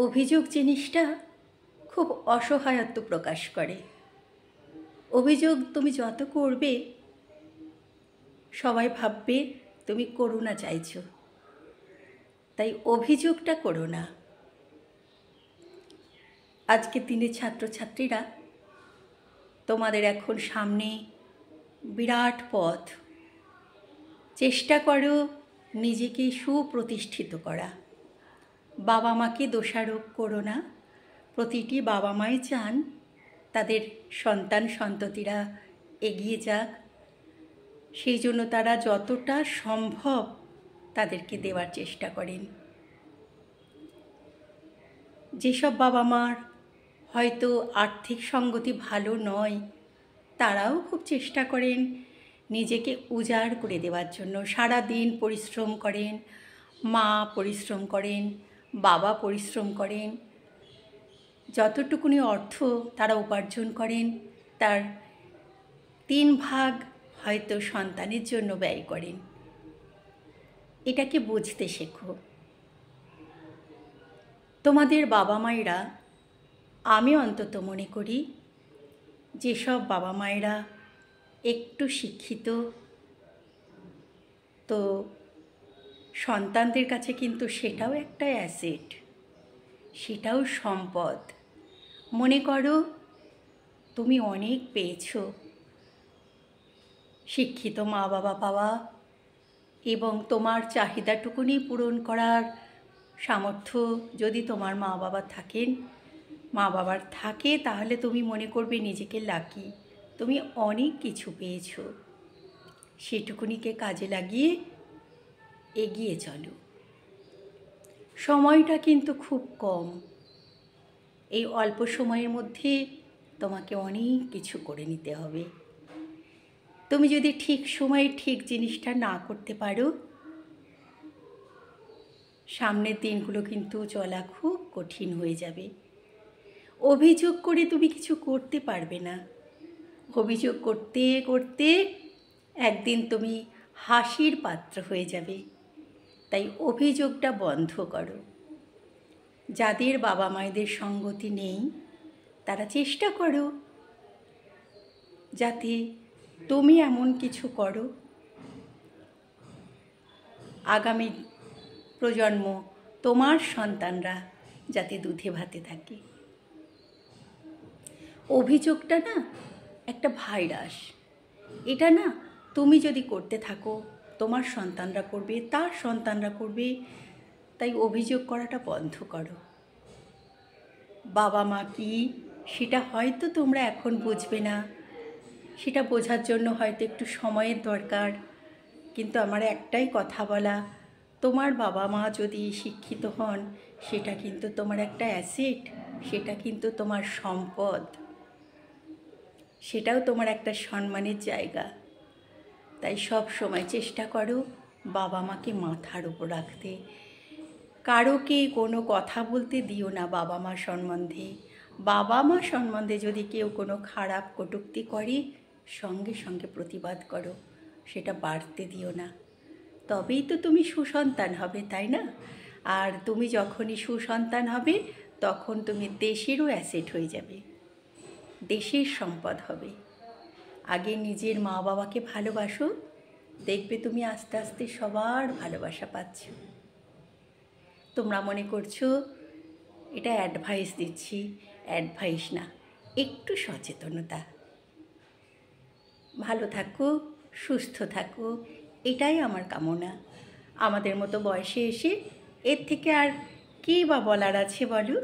অভিযোগ জিনিসটা খুব অসহায়ত্ব প্রকাশ করে। অভিযোগ তুমি যত করবে সবাই ভাববে তুমি করুণা চাইছো, তাই অভিযোগটা করো না। আজকের দিনে ছাত্রছাত্রীরা, তোমাদের এখন সামনে বিরাট পথ। চেষ্টা করো নিজেকে সুপ্রতিষ্ঠিত করা। বাবা মাকে দোষারোপ করো না। প্রতিটি বাবা মাই চান তাদের সন্তান সন্ততিরা এগিয়ে যাক, সেই জন্য তারা যতটা সম্ভব তাদেরকে দেওয়ার চেষ্টা করেন। যেসব বাবা মার হয়তো আর্থিক সঙ্গতি ভালো নয়, তারাও খুব চেষ্টা করেন নিজেকে উজাড় করে দেওয়ার জন্য। সারা দিন পরিশ্রম করেন, মা পরিশ্রম করেন, বাবা পরিশ্রম করেন। যতটুকুনি অর্থ তারা উপার্জন করেন তার 3 ভাগ হয়তো সন্তানের জন্য ব্যয় করেন। এটাকে বুঝতে শেখো। তোমাদের বাবা মায়েরা, আমি অন্তত মনে করি যেসব বাবা মায়েরা একটু শিক্ষিত, তো সন্তানদের কাছে কিন্তু সেটাও একটা অ্যাসেট, সেটাও সম্পদ। মনে করো তুমি অনেক পেয়েছো, শিক্ষিত মা বাবা পাওয়া এবং তোমার চাহিদাটুকুনি পূরণ করার সামর্থ্য যদি তোমার মা বাবার থাকে, তাহলে তুমি মনে করবে নিজেকে লাকি। তুমি অনেক কিছু পেয়েছো, সেটুকুনিকে কাজে লাগিয়ে এগিয়ে চলো। সময়টা কিন্তু খুব কম। এই অল্প সময়ের মধ্যে তোমাকে অনেক কিছু করে নিতে হবে। তুমি যদি ঠিক সময়ে ঠিক জিনিসটা না করতে পারো, সামনের দিনগুলো কিন্তু চলা খুব কঠিন হয়ে যাবে। অভিযোগ করে তুমি কিছু করতে পারবে না। অভিযোগ করতে করতে একদিন তুমি হাসির পাত্র হয়ে যাবে। তাই অভিযোগটা বন্ধ করো। যাদের বাবা মায়েদের সঙ্গতি নেই, তারা চেষ্টা করো যাতে তুমি এমন কিছু করো আগামী প্রজন্ম, তোমার সন্তানরা যাতে দুধে ভাতে থাকে। অভিযোগটা না একটা ভাইরাস। এটা না তুমি যদি করতে থাকো, তোমার সন্তানরা করবে, তার সন্তানরা করবে। তাই অভিযোগ করাটা বন্ধ করো। বাবা মা কি সেটা হয়তো তোমরা এখন বুঝবে না, সেটা বোঝার জন্য হয়তো একটু সময়ের দরকার। কিন্তু আমার একটাই কথা বলা, তোমার বাবা মা যদি শিক্ষিত হন, সেটা কিন্তু তোমার একটা অ্যাসেট, সেটা কিন্তু তোমার সম্পদ, সেটাও তোমার একটা সম্মানের জায়গা। তাই সব সময় চেষ্টা করো বাবা মাকে মাথার উপর রাখতে। কারোকে কোনো কথা বলতে দিও না বাবা মা সম্বন্ধে। বাবা মা সম্বন্ধে যদি কেউ কোনো খারাপ কটূক্তি করে, সঙ্গে সঙ্গে প্রতিবাদ করো, সেটা বাড়তে দিও না। তবেই তো তুমি সুসন্তান হবে, তাই না? আর তুমি যখনই সুসন্তান হবে, তখন তুমি দেশেরও অ্যাসেট হয়ে যাবে, দেশের সম্পদ হবে। আগে নিজের মা বাবাকে ভালোবাসো, দেখবে তুমি আস্তে আস্তে সবার ভালোবাসা পাচ্ছ। তোমরা মনে করছো এটা অ্যাডভাইস দিচ্ছি, অ্যাডভাইস না, একটু সচেতনতা। ভালো থাকো, সুস্থ থাকো, এটাই আমার কামনা। আমাদের মতো বয়সে এসে এর থেকে আর কী বা বলার আছে বলো?